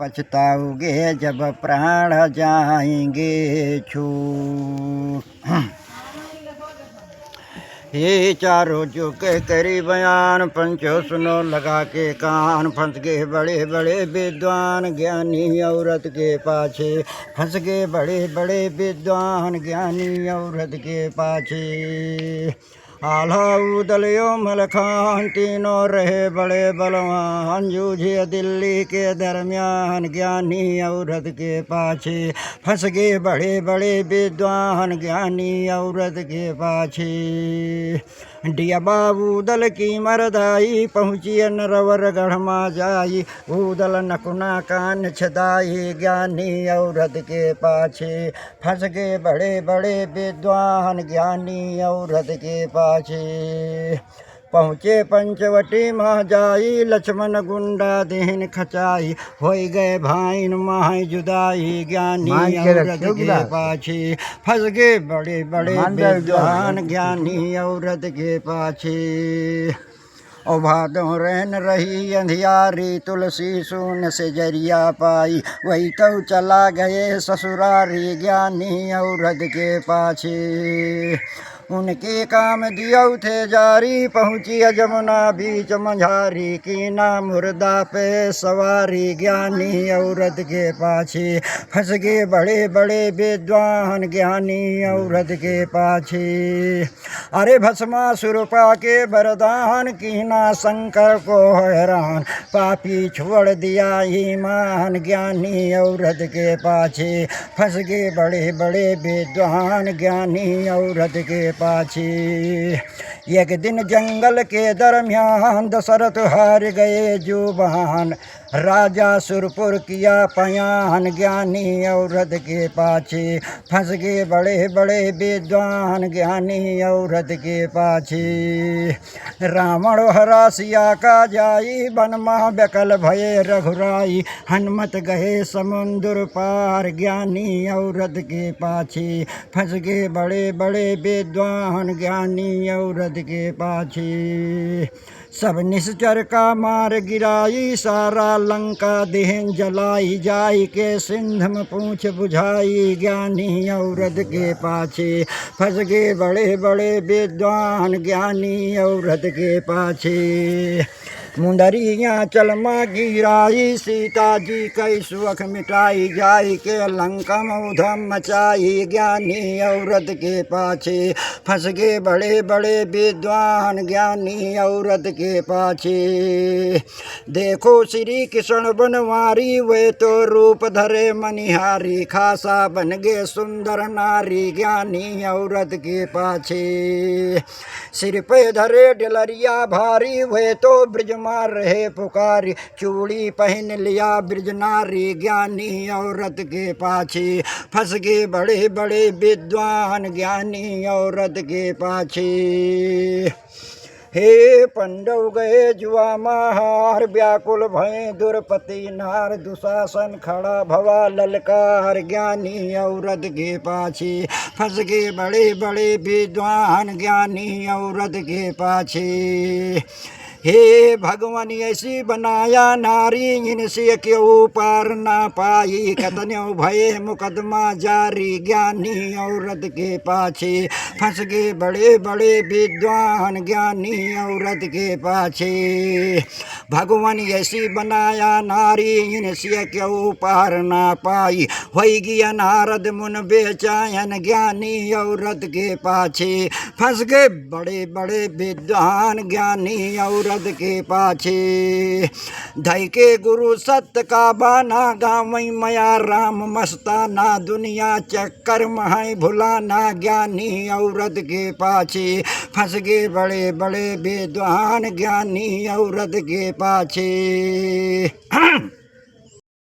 पछताओगे जब प्राण जाएंगे छूट। ये चारों जो के करी बयान, पंचो सुनो लगा के कान। फंस गए बड़े बड़े विद्वान ज्ञानी औरत के पाछे। फंस गए बड़े बड़े विद्वान ज्ञानी औरत के पाछे। आल्हा उदलियो मलखान तीनों रहे बड़े बलवान। जूझे दिल्ली के दरमियान ज्ञानी औरत के पाछे। फंस गए बड़े बड़े विद्वान ज्ञानी औरत के पाछे। डियाबा उदल की मरदाई, पहुँची नरवर गढ़ मा जाई। उदल नकुना कान छदाई ज्ञानी औरत के पाछे। फंस गए बड़े बड़े विद्वान ज्ञानी औरत के पाछे। पहुँचे पंचवटी माँ जाई, लक्ष्मण गुंडा देहन खचाई। हो गए भाईन माँ जुदाई ज्ञानी औरत के पाछे। फंस गए बड़े बड़े विद्वान ज्ञानी औरत के पाछे। ओ भादों रहन रही अंधियारी, तुलसी सून से जरिया पाई। वही तो चला गए ससुरारी ज्ञानी औरत के पाछे। उनके काम दियो थे जारी, पहुँची जमुना बीच मंझारी। की ना मुर्दा पे सवारी ज्ञानी औरत के पाछे। फंस गए बड़े बड़े विद्वान ज्ञानी औरत के पाछे। अरे भस्मासुर पाके वरदान, की ना शंकर को हैरान। पापी छोड़ दिया ईमान ज्ञानी औरत के पाछे। फंस गए बड़े बड़े विद्वान ज्ञानी औरत के पाछे। एक दिन जंगल के दरमियान, दशरथ हार गए जुबान। राजा सुरपुर किया पयान ज्ञानी औरत के पाछे। फंस गए बड़े बड़े विद्वान ज्ञानी औरत के पाछे। रावण हरा सिया का जाई, बनमा बेकल भये रघुराई। हनुमत गए समुद्र पार ज्ञानी औरत के पाछे। फंस गए बड़े बड़े विद्वान ज्ञानी औरत के पाछे। सब निश्चर का मार गिराई, सारा लंका देहन जलाई। जाई के सिंध में पूछ बुझाई ज्ञानी औरत के पाछे। फंस गए बड़े बड़े विद्वान ज्ञानी औरत के पाछे। मुंदरियाँ चलमा गिराई, सीता जी कई सुख मिटाई। जाई के लंका उधम मचाई ज्ञानी औरत के पाछे। फंस गए बड़े बड़े विद्वान ज्ञानी औरत के पाछे। देखो श्री कृष्ण बनवारी, वे तो रूप धरे मनिहारी। खासा बन गए सुंदर नारी ज्ञानी औरत के पाछे। सिर पे धरे डलरिया भारी, वे तो ब्रज मार रहे पुकारी। चूड़ी पहन लिया ब्रज नारी ज्ञानी औरत के पाछे। फंस गए बड़े बड़े विद्वान ज्ञानी औरत के पाछे। हे पंडव गए जुआ महार, व्याकुल भय दुर्पति नार। दुशासन खड़ा भवा ललकार ज्ञानी औरत के पाछे। फंस गए बड़े बड़े विद्वान ज्ञानी औरत के पाछे। हे भगवान ऐसी बनाया नारी, इनसे क्यों पार ना पाई। कतन्यों भये मुकदमा जारी ज्ञानी औरत के पाछे। फंस गए बड़े बड़े विद्वान ज्ञानी औरत के पाछे। भगवान ऐसी बनाया नारी, इनसे क्यों पार ना पाई। होई गया नारद मुन बेचायन ज्ञानी औरत के पाछे। फंस गए बड़े बड़े विद्वान ज्ञानी औरत के पाछे। धई के गुरु सत्य का बाना, गावई मया राम मस्ताना। दुनिया चक्कर महाई भुलाना ज्ञानी औरत के पाछे। फंस गए बड़े बड़े विद्वान ज्ञानी औरत के पाछे।